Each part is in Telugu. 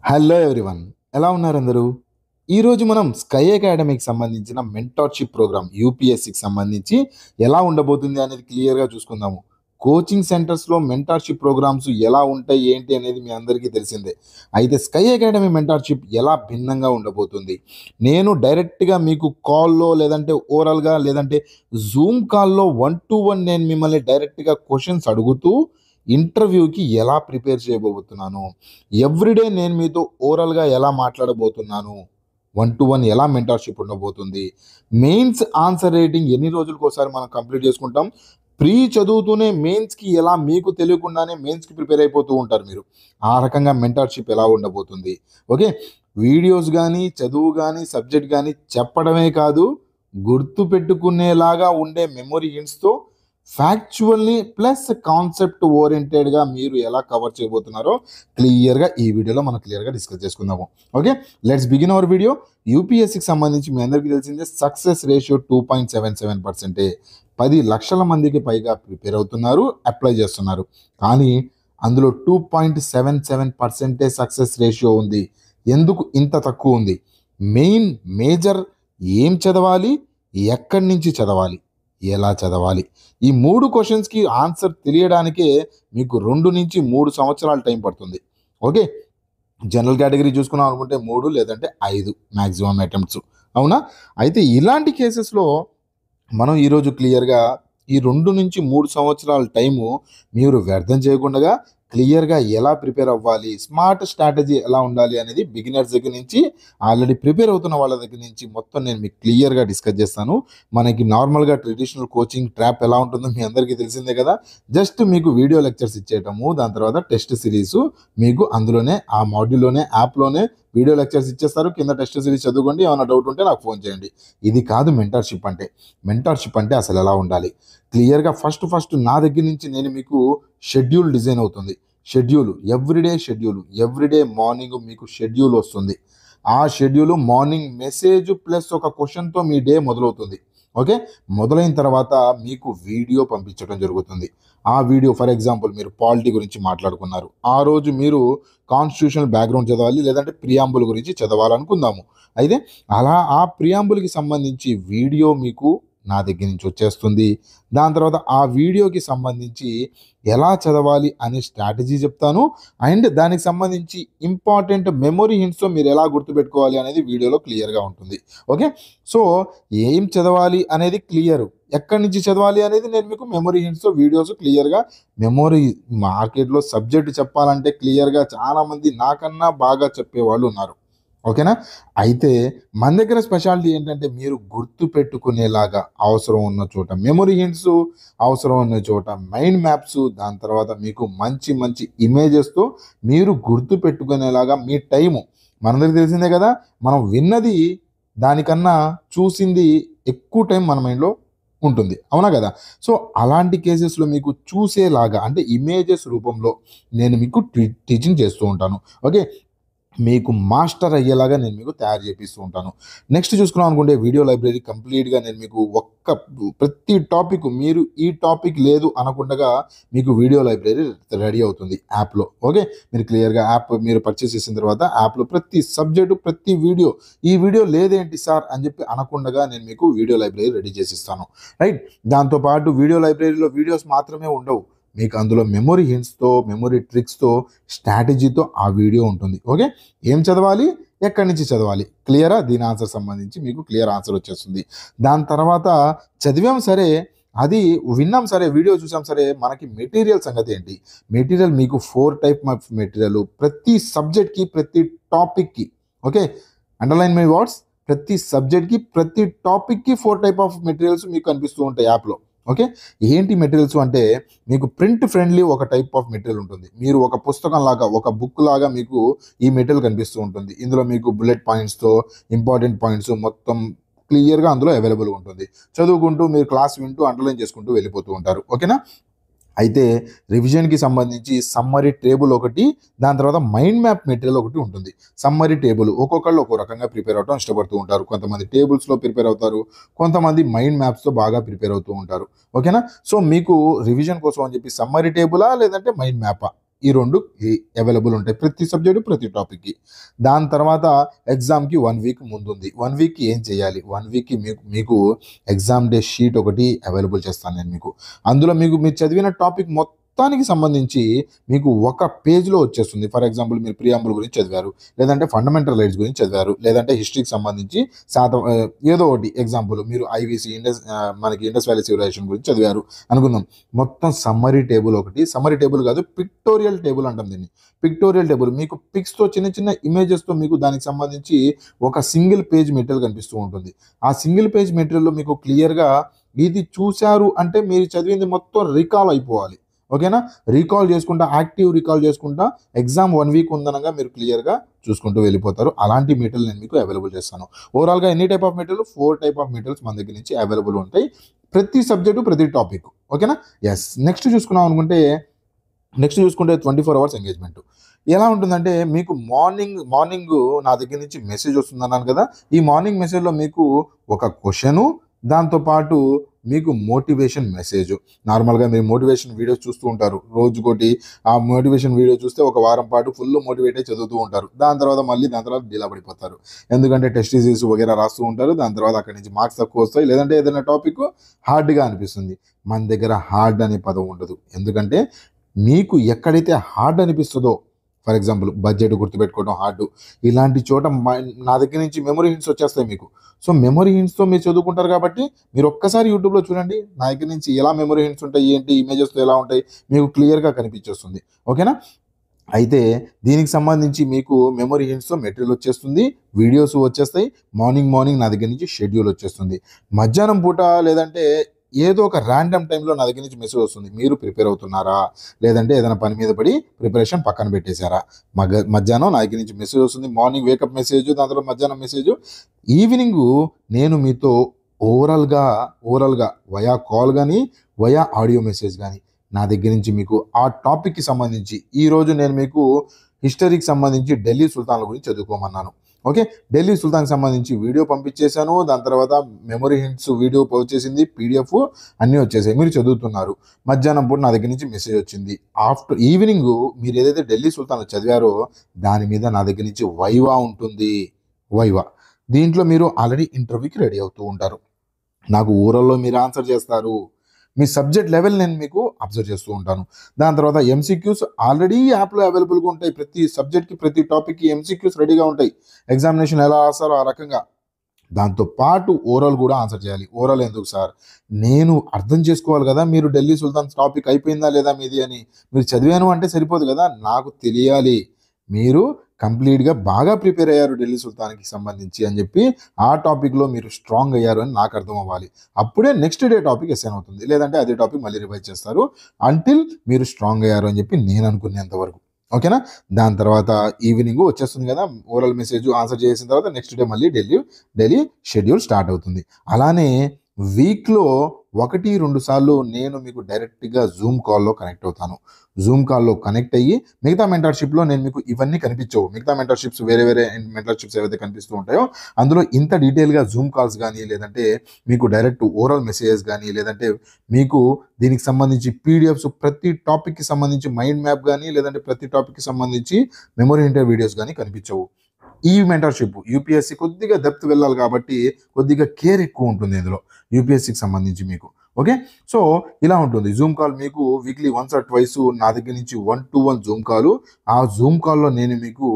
హలో ఎవ్రీవన్, ఎలా ఉన్నారు అందరూ? ఈరోజు మనం స్కై అకాడమీకి సంబంధించిన మెంటార్షిప్ ప్రోగ్రామ్ యూపీఎస్సికి సంబంధించి ఎలా ఉండబోతుంది అనేది క్లియర్గా చూసుకుందాము. కోచింగ్ సెంటర్స్లో మెంటార్షిప్ ప్రోగ్రామ్స్ ఎలా ఉంటాయి ఏంటి అనేది మీ అందరికీ తెలిసిందే. అయితే స్కై అకాడమీ మెంటార్షిప్ ఎలా భిన్నంగా ఉండబోతుంది, నేను డైరెక్ట్గా మీకు కాల్లో లేదంటే ఓరల్గా లేదంటే జూమ్ కాల్లో 1-to-1 నేను మిమ్మల్ని డైరెక్ట్గా క్వశ్చన్స్ అడుగుతూ ఇంటర్వ్యూకి ఎలా ప్రిపేర్ చేయబోతున్నాను, ఎవ్రీడే నేను మీతో ఓరల్గా ఎలా మాట్లాడబోతున్నాను, 1-to-1 ఎలా మెంటార్షిప్ ఉండబోతుంది, మెయిన్స్ ఆన్సర్ రేటింగ్ ఎన్ని రోజులకు ఒకసారి మనం కంప్లీట్ చేసుకుంటాం, ప్రీ చదువుతూనే మెయిన్స్కి ఎలా మీకు తెలియకుండానే మెయిన్స్కి ప్రిపేర్ అయిపోతూ ఉంటారు మీరు, ఆ రకంగా మెంటార్షిప్ ఎలా ఉండబోతుంది. ఓకే, వీడియోస్ కానీ చదువు కానీ సబ్జెక్ట్ కానీ చెప్పడమే కాదు, గుర్తు పెట్టుకునేలాగా ఉండే మెమొరీ హింట్స్తో ఫ్యాక్చువల్ని ప్లస్ కాన్సెప్ట్ ఓరియంటెడ్గా మీరు ఎలా కవర్ చేయబోతున్నారో క్లియర్గా ఈ వీడియోలో మనం క్లియర్గా డిస్కస్ చేసుకుందాము. Okay, let's begin our video. యూపీఎస్సికి సంబంధించి మీ అందరికీ తెలిసిందే సక్సెస్ రేషియో 2.77%. 10 లక్షల మందికి పైగా ప్రిపేర్ అవుతున్నారు, అప్లై చేస్తున్నారు. కానీ అందులో 2.77% సక్సెస్ రేషియో ఉంది. ఎందుకు ఇంత తక్కువ ఉంది? మేజర్ ఏం చదవాలి, ఎక్కడి నుంచి చదవాలి, ఎలా చదవాలి, ఈ 3 క్వశ్చన్స్కి ఆన్సర్ తెలియడానికే మీకు 2 నుంచి 3 సంవత్సరాల టైం పడుతుంది. ఓకే, జనరల్ కేటగిరీ చూసుకున్నాం అనుకుంటే 3 లేదంటే 5 మ్యాక్సిమం అటెంప్ట్స్. అవునా? అయితే ఇలాంటి కేసెస్లో మనం ఈరోజు క్లియర్గా ఈ 2 నుంచి 3 సంవత్సరాల టైము మీరు వ్యర్థం చేయకుండా క్లియర్గా ఎలా ప్రిపేర్ అవ్వాలి, స్మార్ట్ స్ట్రాటజీ ఎలా ఉండాలి అనేది బిగినర్స్ దగ్గర నుంచి ఆల్రెడీ ప్రిపేర్ అవుతున్న వాళ్ళ దగ్గర నుంచి మొత్తం నేను మీకు క్లియర్గా డిస్కస్ చేస్తాను. మనకి నార్మల్గా ట్రెడిషనల్ కోచింగ్ ట్రాప్ ఎలా ఉంటుందో మీ అందరికీ తెలిసిందే కదా. జస్ట్ మీకు వీడియో లెక్చర్స్ ఇచ్చేయటము, దాని తర్వాత టెస్ట్ సిరీస్ మీకు అందులోనే ఆ మాడ్యూల్లోనే యాప్లోనే వీడియో లెక్చర్స్ ఇచ్చేస్తారు. కింద టెస్ట్ సిరీస్ చదువుకోండి, ఏమైనా డౌట్ ఉంటే నాకు ఫోన్ చేయండి. ఇది కాదు మెంటార్షిప్ అంటే. మెంటార్షిప్ అంటే అసలు ఎలా ఉండాలి క్లియర్గా ఫస్ట్ నా దగ్గర నుంచి నేను మీకు షెడ్యూల్ డిజైన్ అవుతుంది. ఎవ్రీడే మార్నింగ్ మీకు షెడ్యూల్ వస్తుంది. ఆ షెడ్యూల్ మార్నింగ్ మెసేజ్ ప్లస్ ఒక క్వశ్చన్తో మీ డే మొదలవుతుంది. ఓకే, మొదలైన తర్వాత మీకు వీడియో పంపించడం జరుగుతుంది. ఆ వీడియో ఫర్ ఎగ్జాంపుల్ మీరు పాలిటీ గురించి మాట్లాడుకున్నారు, ఆ రోజు మీరు కాన్స్టిట్యూషనల్ బ్యాక్గ్రౌండ్ చదవాలి లేదంటే ప్రియాంబుల్ గురించి చదవాలనుకుందాము. అయితే అలా ఆ ప్రియాంబుల్కి సంబంధించి వీడియో మీకు నా దగ్గర నుంచి వచ్చేస్తుంది. దాని తర్వాత ఆ వీడియోకి సంబంధించి ఎలా చదవాలి అనే స్ట్రాటజీ చెప్తాను. అండ్ దానికి సంబంధించి ఇంపార్టెంట్ మెమొరీ హింట్స్తో మీరు ఎలా గుర్తుపెట్టుకోవాలి అనేది వీడియోలో క్లియర్గా ఉంటుంది. ఓకే, సో ఏం చదవాలి అనేది క్లియర్, ఎక్కడి నుంచి చదవాలి అనేది నేను మీకు మెమొరీ హింట్స్తో వీడియోస్ క్లియర్గా మెమొరీ మార్కెట్లో సబ్జెక్ట్ చెప్పాలంటే క్లియర్గా చాలామంది నాకన్నా బాగా చెప్పేవాళ్ళు ఉన్నారు. ఓకేనా? అయితే మన దగ్గర స్పెషాలిటీ ఏంటంటే మీరు గుర్తు పెట్టుకునేలాగా అవసరం ఉన్న చోట మెమొరీ హింట్స్, అవసరం ఉన్న చోట మైండ్ మ్యాప్స్, దాని తర్వాత మీకు మంచి ఇమేజెస్తో మీరు గుర్తు పెట్టుకునేలాగా మీ టైము మనందరికీ తెలిసిందే కదా. మనం విన్నది దానికన్నా చూసింది ఎక్కువ టైం మన మైండ్లో ఉంటుంది. అవునా కదా? సో అలాంటి కేసెస్లో మీకు చూసేలాగా అంటే ఇమేజెస్ రూపంలో నేను మీకు టీచింగ్ చేస్తూ ఉంటాను. ఓకే, మీకు మాస్టర్ అయ్యేలాగా నేను మీకు తయారు చేపిస్తూ ఉంటాను. నెక్స్ట్ చూసుకున్నాం అనుకుంటే వీడియో లైబ్రరీ కంప్లీట్గా నేను మీకు ప్రతి టాపిక్ మీరు ఈ టాపిక్ లేదు అనకుండా మీకు వీడియో లైబ్రరీ రెడీ అవుతుంది యాప్లో. ఓకే, మీరు క్లియర్గా యాప్ మీరు పర్చేస్ చేసిన తర్వాత యాప్లో ప్రతి సబ్జెక్టు ప్రతి వీడియో, ఈ వీడియో లేదేంటి సార్ అని చెప్పి అనకుండా నేను మీకు వీడియో లైబ్రరీ రెడీ చేసిస్తాను. రైట్, దాంతోపాటు వీడియో లైబ్రరీలో వీడియోస్ మాత్రమే ఉండవు, మీకు అందులో మెమొరీ హింట్స్తో, మెమొరీ ట్రిక్స్తో, స్ట్రాటజీతో ఆ వీడియో ఉంటుంది. ఓకే, ఏం చదవాలి, ఎక్కడి నుంచి చదవాలి, క్లియరా? దీని ఆన్సర్ సంబంధించి మీకు క్లియర్ ఆన్సర్ వచ్చేస్తుంది. దాని తర్వాత చదివాం సరే, అది విన్నాం సరే, వీడియో చూసాం సరే, మనకి మెటీరియల్ సంగతి ఏంటి? మెటీరియల్ మీకు 4 టైప్ ఆఫ్ మెటీరియల్ ప్రతి సబ్జెక్ట్కి, ప్రతి టాపిక్కి. ఓకే, అండర్లైన్ మై వర్డ్స్, ప్రతి సబ్జెక్ట్కి, ప్రతి టాపిక్కి 4 టైప్ ఆఫ్ మెటీరియల్స్ మీకు కనిపిస్తూ ఉంటాయి యాప్లో. ఓకే, ఏంటి మెటీరియల్స్ అంటే మీకు ప్రింట్ ఫ్రెండ్లీ ఒక టైప్ ఆఫ్ మెటీరియల్ ఉంటుంది. మీరు ఒక పుస్తకం లాగా, ఒక బుక్ లాగా మీకు ఈ మెటీరియల్ కనిపిస్తూ ఉంటుంది. ఇందులో మీకు బుల్లెట్ పాయింట్స్తో ఇంపార్టెంట్ పాయింట్స్ మొత్తం క్లియర్గా అందులో అవైలబుల్ ఉంటుంది. చదువుకుంటూ మీరు క్లాస్ వింటూ అండర్లైన్ చేసుకుంటూ వెళ్ళిపోతూ ఉంటారు. ఓకేనా? అయితే రివిజన్కి సంబంధించి సమ్మరీ టేబుల్ ఒకటి, దాని తర్వాత మైండ్ మ్యాప్ మెటీరియల్ ఒకటి ఉంటుంది. సమ్మరీ టేబుల్ ఒక్కొక్కళ్ళు ఒక్కో రకంగా ప్రిపేర్ అవడం ఇష్టపడుతూ ఉంటారు. కొంతమంది టేబుల్స్లో ప్రిపేర్ అవుతారు, కొంతమంది మైండ్ మ్యాప్స్తో బాగా ప్రిపేర్ అవుతూ ఉంటారు. ఓకేనా? సో మీకు రివిజన్ కోసం అని చెప్పి సమ్మరీ టేబులా లేదంటే మైండ్ మ్యాపా, ఈ రెండు అవైలబుల్ ఉంటాయి ప్రతి సబ్జెక్టు ప్రతి టాపిక్కి. దాని తర్వాత ఎగ్జామ్కి 1 వీక్ ముందుంది. 1 వీక్కి ఏం చేయాలి, 1 వీక్కి మీకు ఎగ్జామ్ డే షీట్ ఒకటి అవైలబుల్ చేస్తాను నేను మీకు. అందులో మీరు చదివిన టాపిక్ మొత్తానికి సంబంధించి మీకు ఒక పేజ్లో వచ్చేస్తుంది. ఫర్ ఎగ్జాంపుల్ మీరు ప్రియాంబుల్ గురించి చదివారు, లేదంటే ఫండమెంటల్ రైట్స్ గురించి చదివారు, లేదంటే హిస్టరీకి సంబంధించి ఏదో ఒకటి ఎగ్జాంపుల్ మీరు ఐవీసీ మనకి ఇండస్ వ్యాలీ సివిలైజేషన్ గురించి చదివారు అనుకుందాం. మొత్తం సమ్మరీ టేబుల్ ఒకటి, సమ్మరీ టేబుల్ కాదు పిక్టోరియల్ టేబుల్ అంటాం దీన్ని. పిక్టోరియల్ టేబుల్ మీకు పిక్స్తో చిన్న చిన్న ఇమేజెస్తో మీకు దానికి సంబంధించి ఒక సింగిల్ పేజ్ మెటీరియల్ కనిపిస్తూ ఉంటుంది. ఆ సింగిల్ పేజ్ మెటీరియల్లో మీకు క్లియర్గా ఇది చూశారు అంటే మీరు చదివింది మొత్తం రీకాల్ అయిపోవాలి. ఓకేనా, రీకాల్ చేసుకుంటా, యాక్టివ్ రీకాల్ చేసుకుంటా ఎగ్జామ్ 1 వీక్ ఉందనగా మీరు క్లియర్గా చూసుకుంటూ వెళ్ళిపోతారు. అలాంటి మెటీరియల్ నేను మీకు అవైలబుల్ చేస్తాను. ఓవరాల్గా ఎన్ని type of material, 4 type of materials మన దగ్గర నుంచి అవైలబుల్ ఉంటాయి ప్రతి సబ్జెక్టు ప్రతి టాపిక్. ఓకేనా, ఎస్. నెక్స్ట్ చూసుకుంటే 24 అవర్స్ ఎంగేజ్మెంట్ ఎలా ఉంటుందంటే మీకు మార్నింగ్ నా దగ్గర నుంచి మెసేజ్ వస్తుందన్నాను కదా. ఈ మార్నింగ్ మెసేజ్లో మీకు ఒక క్వశ్చను, దాంతోపాటు మీకు మోటివేషన్ మెసేజ్. నార్మల్గా మీరు మోటివేషన్ వీడియోస్ చూస్తూ ఉంటారు రోజుకోటి. ఆ మోటివేషన్ వీడియో చూస్తే ఒక వారం పాటు ఫుల్ మోటివేట్ అయి చదువుతూ ఉంటారు. దాని తర్వాత డీలా పడిపోతారు. ఎందుకంటే టెస్ట్ సిరీస్ వగేరా రాస్తూ ఉంటారు. దాని తర్వాత అక్కడి నుంచి మార్క్స్ తక్కువ వస్తాయి, లేదంటే ఏదైనా టాపిక్ హార్డ్గా అనిపిస్తుంది. మన దగ్గర హార్డ్ అనే పదం ఉండదు. ఎందుకంటే మీకు ఎక్కడైతే హార్డ్ అనిపిస్తుందో, ఫర్ ఎగ్జాంపుల్ బడ్జెట్ గుర్తుపెట్టుకోవడం హార్డ్, ఇలాంటి చోట నా దగ్గర నుంచి మెమరీ హింట్స్ వచ్చేస్తాయి మీకు. సో మెమరీ హింట్స్తో మీరు చదువుకుంటారు కాబట్టి మీరు ఒక్కసారి యూట్యూబ్లో చూడండి, నా దగ్గర నుంచి ఎలా మెమరీ హింట్స్ ఉంటాయి, ఏంటి ఇమేజెస్తో ఎలా ఉంటాయి మీకు క్లియర్గా కనిపించేస్తుంది. ఓకేనా, అయితే దీనికి సంబంధించి మీకు మెమరీ హింట్స్తో మెటీరియల్ వచ్చేస్తుంది, వీడియోస్ వచ్చేస్తాయి. మార్నింగ్ నా దగ్గర నుంచి షెడ్యూల్ వచ్చేస్తుంది. మధ్యాహ్నం పూట లేదంటే ఏదో ఒక ర్యాండమ్ టైంలో నా దగ్గర నుంచి మెసేజ్ వస్తుంది. మీరు ప్రిపేర్ అవుతున్నారా, లేదంటే ఏదైనా పని మీద పడి ప్రిపరేషన్ పక్కన పెట్టేశారా. మధ్యాహ్నం నా దగ్గర నుంచి మెసేజ్ వస్తుంది. మార్నింగ్ వేకప్ మెసేజ్, దాని తర్వాత మధ్యాహ్నం మెసేజ్. ఈవినింగ్ నేను మీతో ఓవరాల్గా వయా కాల్ కానీ వయా ఆడియో మెసేజ్ కానీ నా దగ్గర నుంచి మీకు ఆ టాపిక్కి సంబంధించి ఈరోజు నేను మీకు హిస్టరీకి సంబంధించి ఢిల్లీ సుల్తాన్ల గురించి చదువుకోమన్నాను. ఓకే, ఢిల్లీ సుల్తాన్కి సంబంధించి వీడియో పంపించేశాను. దాని తర్వాత మెమరీ హింట్స్ వీడియో వచ్చేసింది, పీడిఎఫ్ అన్నీ వచ్చేసాయి. మీరు చదువుతున్నారు. మధ్యాహ్నం పూట నా దగ్గర నుంచి మెసేజ్ వచ్చింది. ఆఫ్టర్ ఈవినింగ్ మీరు ఏదైతే ఢిల్లీ సుల్తాన్లు చదివారో దాని మీద నా దగ్గర నుంచి వైవా ఉంటుంది. దీంట్లో మీరు ఆల్రెడీ ఇంటర్వ్యూకి రెడీ అవుతూ ఉంటారు. నాకు ఊరల్లో మీరు ఆన్సర్ చేస్తారు. మీ సబ్జెక్ట్ లెవెల్ నేను మీకు అబ్జర్వ్ చేస్తూ ఉంటాను. దాని తర్వాత ఎంసీక్యూస్ ఆల్రెడీ యాప్లో అవైలబుల్గా ఉంటాయి. ప్రతి సబ్జెక్ట్కి ప్రతి టాపిక్కి ఎంసీక్యూస్ రెడీగా ఉంటాయి. ఎగ్జామినేషన్ ఎలా రాస్తారో ఆ రకంగా. దాంతోపాటు ఓవరాల్ కూడా ఆన్సర్ చేయాలి. ఓవరాల్ ఎందుకు సార్, నేను అర్థం చేసుకోవాలి కదా మీరు ఢిల్లీ సుల్తాన్స్ టాపిక్ అయిపోయిందా లేదా మీది అని. మీరు చదివాను అంటే సరిపోదు కదా, నాకు తెలియాలి మీరు కంప్లీట్గా బాగా ప్రిపేర్ అయ్యారు ఢిల్లీ సుల్తాన్కి సంబంధించి అని చెప్పి, ఆ టాపిక్లో మీరు స్ట్రాంగ్ అయ్యారు అని నాకు అర్థం అవ్వాలి. అప్పుడే నెక్స్ట్ డే టాపిక్ అసైన్ అవుతుంది, లేదంటే అదే టాపిక్ మళ్ళీ రివైజ్ చేస్తారు. అంటిల్ మీరు స్ట్రాంగ్ అయ్యారు అని చెప్పి నేను అనుకునేంత వరకు. ఓకేనా, దాని తర్వాత ఈవినింగ్ వచ్చేస్తుంది కదా, ఓవరాల్ మెసేజ్ ఆన్సర్ చేసిన తర్వాత నెక్స్ట్ డే మళ్ళీ ఢిల్లీ షెడ్యూల్ స్టార్ట్ అవుతుంది. అలానే వీక్లో 1-2 సార్లు నేను మీకు డైరెక్ట్గా జూమ్ కాల్లో కనెక్ట్ అవుతాను. జూమ్ కాల్లో కనెక్ట్ అయ్యి మిగతా మెంటర్షిప్లో నేను మీకు ఇవన్నీ కనిపించవు. మిగతా మెంటర్షిప్స్ వేరే మెంటర్షిప్స్ ఏవైతే కనిపిస్తూ ఉంటాయో అందులో ఇంత డీటెయిల్గా జూమ్ కాల్స్ కానీ, లేదంటే మీకు డైరెక్ట్ ఓవరాల్ మెసేజెస్ కానీ, లేదంటే మీకు దీనికి సంబంధించి పీడిఎఫ్స్ ప్రతి టాపిక్కి సంబంధించి మైండ్ మ్యాప్ కానీ, లేదంటే ప్రతి టాపిక్కి సంబంధించి మెమరీ ఇంటర్ వీడియోస్ కానీ కనిపించవు. ఈ మెంటర్షిప్ యూపీఎస్సీ కొద్దిగా డెప్త్ వెళ్ళాలి కాబట్టి కొద్దిగా కేర్ ఎక్కువ ఉంటుంది ఇందులో యూపీఎస్సీకి సంబంధించి మీకు. ఓకే, సో ఇలా ఉంటుంది. జూమ్ కాల్ మీకు వీక్లీ 1 or 2 నా దగ్గర నుంచి 1-to-1 జూమ్ కాల్. ఆ జూమ్ కాల్లో నేను మీకు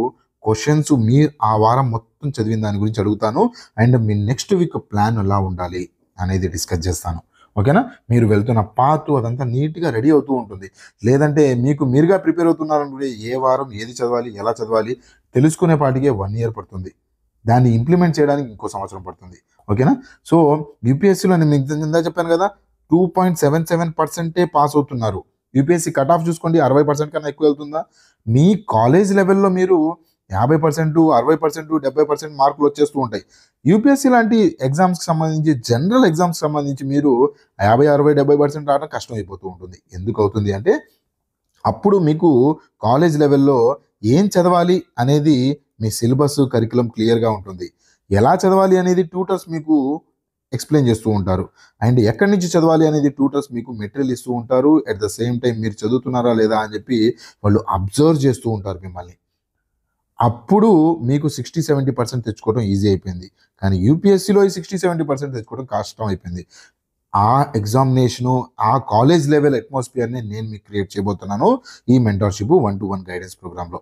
క్వశ్చన్స్ మీరు ఆ వారం మొత్తం చదివిన దాని గురించి అడుగుతాను. And me next week plan ఎలా ఉండాలి అనేది డిస్కస్ చేస్తాను. ఓకేనా, మీరు వెళ్తున్న పాత్ అదంతా నీట్గా రెడీ అవుతూ ఉంటుంది. లేదంటే మీరుగా ప్రిపేర్ అవుతున్నారనుకుంటే ఏ వారం ఏది చదవాలి, ఎలా చదవాలి తెలుసుకునే పాటికే 1 year పడుతుంది. దాన్ని ఇంప్లిమెంట్ చేయడానికి ఇంకో సంవత్సరం పడుతుంది. ఓకేనా, సో యూపీఎస్సీలో నేను మీకు ఇందా చెప్పాను కదా 2.77% పాస్ అవుతున్నారు. యూపీఎస్సీ కట్ ఆఫ్ చూసుకోండి, 60% కన్నా ఎక్కువ వెళ్తుందా. మీ కాలేజ్ లెవెల్లో మీరు 50%, 60%, 70% మార్కులు వచ్చేస్తూ ఉంటాయి. యూపీఎస్సీ లాంటి ఎగ్జామ్స్కి సంబంధించి, జనరల్ ఎగ్జామ్స్కి సంబంధించి మీరు 50, 60, 70% రావడం కష్టం అయిపోతూ ఉంటుంది. ఎందుకు అవుతుంది అంటే అప్పుడు మీకు కాలేజ్ లెవెల్లో ఏం చదవాలి అనేది మీ సిలబస్ కరికులం క్లియర్గా ఉంటుంది. ఎలా చదవాలి అనేది ట్యూటర్స్ మీకు ఎక్స్ప్లెయిన్ చేస్తూ ఉంటారు. అండ్ ఎక్కడి నుంచి చదవాలి అనేది ట్యూటర్స్ మీకు మెటీరియల్ ఇస్తూ ఉంటారు. అట్ ద సేమ్ టైం మీరు చదువుతున్నారా లేదా అని చెప్పి వాళ్ళు అబ్జర్వ్ చేస్తూ ఉంటారు మిమ్మల్ని. అప్పుడు మీకు 60-70% తెచ్చుకోవడం ఈజీ అయిపోయింది. కానీ యూపీఎస్సీలో ఈ 60-70% తెచ్చుకోవడం కష్టం అయిపోయింది. ఆ ఎగ్జామినేషను, ఆ కాలేజ్ లెవెల్ అట్మాస్ఫియర్‌ని నేను మీకు క్రియేట్ చేయబోతున్నాను ఈ మెంటార్‌షిప్ 1-to-1 గైడెన్స్ ప్రోగ్రామ్‌లో.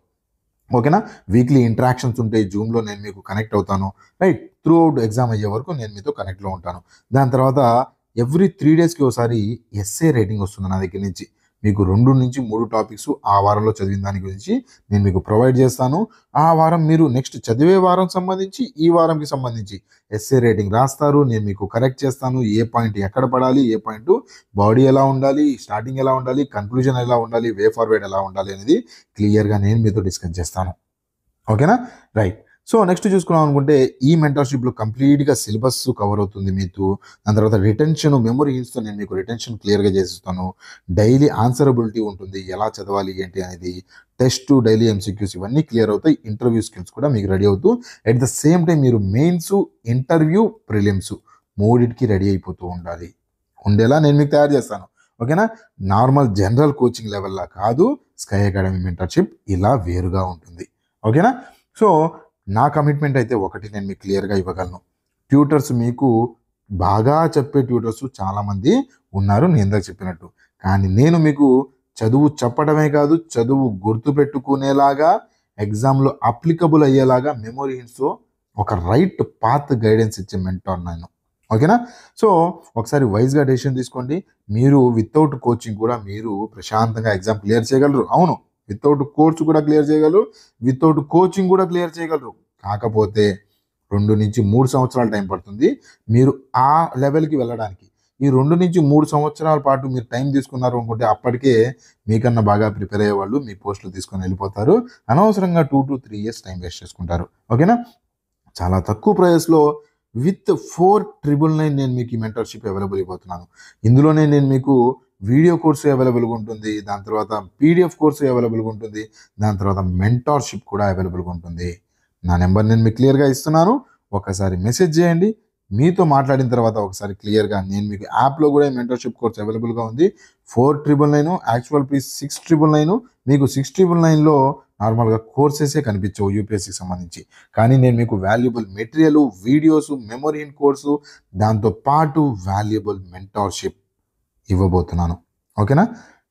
ఓకేనా? వీక్లీ ఇంటరాక్షన్స్ ఉంటాయి. జూమ్‌లో నేను మీకు కనెక్ట్ అవుతాను. రైట్? త్రూ ఔట్ ఎగ్జామ్ అయ్యే వరకు నేను మీతో కనెక్ట్‌లో ఉంటాను. దాని తర్వాత ఎవ్రీ 3 డేస్‌కి ఒకసారి ఎస్సే రైటింగ్ వస్తుంది నా దగ్గర నుంచి. మీకు 2-3 టాపిక్స్ ఆ వారంలో చదివిన దాని గురించి నేను మీకు ప్రొవైడ్ చేస్తాను. ఆ వారం మీరు నెక్స్ట్ చదివే వారం సంబంధించి, ఈ వారంకి సంబంధించి ఎస్సే రైటింగ్ రాస్తారు. నేను మీకు కరెక్ట్ చేస్తాను. ఏ పాయింట్ ఎక్కడ పడాలి, ఏ పాయింట్ బాడీ ఎలా ఉండాలి, స్టార్టింగ్ ఎలా ఉండాలి, కన్క్లూజన్ ఎలా ఉండాలి, వే ఫార్వర్డ్ ఎలా ఉండాలి అనేది క్లియర్‌గా నేను మీతో డిస్కస్ చేస్తాను. ఓకేనా? రైట్. సో నెక్స్ట్ చూసుకున్నాం అనుకుంటే ఈ మెంటర్‌షిప్‌లో కంప్లీట్‌గా సిలబస్ కవర్ అవుతుంది మీతో. దాని తర్వాత రిటెన్షన్, మెమరీ హిల్స్‌తో నేను మీకు రిటెన్షన్ క్లియర్‌గా చేసిస్తాను. డైలీ ఆన్సరబిలిటీ ఉంటుంది. ఎలా చదవాలి ఏంటి అనేది. టెస్ట్, డైలీ ఎంసీక్యూస్ ఇవన్నీ క్లియర్ అవుతాయి. ఇంటర్వ్యూ స్కిల్స్ కూడా మీకు రెడీ అవుతూ ఎట్ ద సేమ్ టైం మీరు మెయిన్స్, ఇంటర్వ్యూ, ప్రిలిమ్స్ మూడిటికి రెడీ అయిపోతూ ఉండాలి. ఉండేలా నేను మీకు తయారు చేస్తాను. ఓకేనా? నార్మల్ జనరల్ కోచింగ్ లెవెల్‌లా కాదు. స్కై అకాడమీ మెంటర్‌షిప్ ఇలా వేరుగా ఉంటుంది. ఓకేనా? సో నా కమిట్మెంట్ అయితే ఒకటి నేను మీకు క్లియర్‌గా ఇవ్వగలను. ట్యూటర్స్ మీకు బాగా చెప్పే ట్యూటర్స్ చాలామంది ఉన్నారు నేను ఇందాక చెప్పినట్టు. కానీ నేను మీకు చదువు చెప్పడమే కాదు, చదువు గుర్తుపెట్టుకునేలాగా, ఎగ్జామ్‌లో అప్లికబుల్ అయ్యేలాగా మెమరీ హిల్స్‌తో ఒక రైట్ పాత్ గైడెన్స్ ఇచ్చే మెంటార్ నేను. ఓకేనా? సో ఒకసారి వైస్‌గా డెసిషన్ తీసుకోండి. మీరు వితౌట్ కోచింగ్ కూడా మీరు ప్రశాంతంగా ఎగ్జామ్ క్లియర్ చేయగలరు. అవును. వితౌట్ కోర్స్ కూడా క్లియర్ చేయగలరు. వితౌట్ కోచింగ్ కూడా క్లియర్ చేయగలరు. కాకపోతే 2-3 సంవత్సరాల టైం పడుతుంది మీరు ఆ లెవెల్‌కి వెళ్ళడానికి. ఈ 2-3 సంవత్సరాల పాటు మీరు టైం తీసుకున్నారు అనుకుంటే అప్పటికే మీకన్నా బాగా ప్రిపేర్ అయ్యేవాళ్ళు మీ పోస్టులు తీసుకొని వెళ్ళిపోతారు. అనవసరంగా 2-3 ఇయర్స్ టైం వేస్ట్ చేసుకుంటారు. ఓకేనా? చాలా తక్కువ ప్రైస్‌లో విత్ 4,999 నేను మీకు ఈ మెంటర్‌షిప్ అవైలబుల్ ఇవ్వబోతున్నాను. ఇందులోనే నేను మీకు వీడియో కోర్సు అవైలబుల్‌గా ఉంటుంది. దాని తర్వాత పీడీఎఫ్ కోర్సు అవైలబుల్‌గా ఉంటుంది. దాని తర్వాత మెంటార్‌షిప్ కూడా అవైలబుల్‌గా ఉంటుంది. నా నెంబర్ నేను మీకు క్లియర్‌గా ఇస్తున్నాను. ఒకసారి మెసేజ్ చేయండి. మీతో మాట్లాడిన తర్వాత ఒకసారి క్లియర్‌గా నేను మీకు యాప్‌లో కూడా ఈ మెంటర్‌షిప్ కోర్స్ అవైలబుల్‌గా ఉంది. 4,999 యాక్చువల్ ఫీస్ 6,999. మీకు 6,999లో నార్మల్‌గా కోర్సెసే కనిపించవు యూపీఎస్సీకి సంబంధించి. కానీ నేను మీకు valuable material, videos, memory in course దాంతో పాటు వాల్యుబుల్ మెంటార్‌షిప్ ఇవ్వబోతున్నాను. ఓకేనా?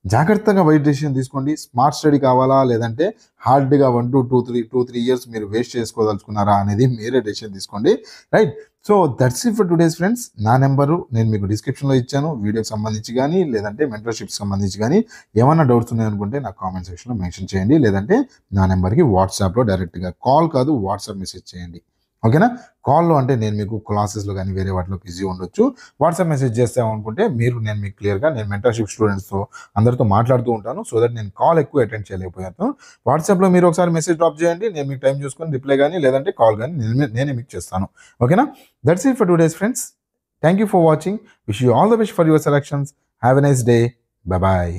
జాగ్రత్తగా వైట్ డెసిషన్ తీసుకోండి. స్మార్ట్ స్టడీ కావాలా లేదంటే హార్డ్‌గా 2-3 ఇయర్స్ మీరు వేస్ట్ చేసుకోదలుచుకున్నారా అనేది మీరే డెసిషన్ తీసుకోండి. Right? So that's it for today's friends. నా నెంబరు నేను మీకు డిస్క్రిప్షన్‌లో ఇచ్చాను. వీడియోకి సంబంధించి కానీ లేదంటే మెంటర్‌షిప్‌కి సంబంధించి కానీ ఏమన్నా డౌట్స్ ఉన్నాయనుకుంటే నాకు కామెంట్ సెక్షన్‌లో మెన్షన్ చేయండి. లేదంటే నా నెంబర్‌కి వాట్సాప్‌లో డైరెక్ట్‌గా కాల్ కాదు వాట్సాప్ మెసేజ్ చేయండి. ఓకేనా? కాల్‌లో అంటే నేను మీకు క్లాసెస్‌లో కానీ వేరే వాటిలో బిజీ ఉండొచ్చు. వాట్సాప్ మెసేజ్ చేస్తామనుకుంటే నేను మీకు క్లియర్‌గా నేను మెంటర్‌షిప్ స్టూడెంట్స్‌తో అందరితో మాట్లాడుతూ ఉంటాను. సో దట్ నేను కాల్ ఎక్కువ అటెండ్ చేయలేకపోయాను. వాట్సాప్‌లో మీరు ఒకసారి మెసేజ్ డ్రాప్ చేయండి. నేను మీకు టైం చూసుకొని రిప్లై గానీ లేదంటే కాల్ గానీ నేనే మీకు చేస్తాను. ఓకేనా? That's it for today's friends. Thank you for watching. Wish you all the best for your selections. Have a nice day. By by.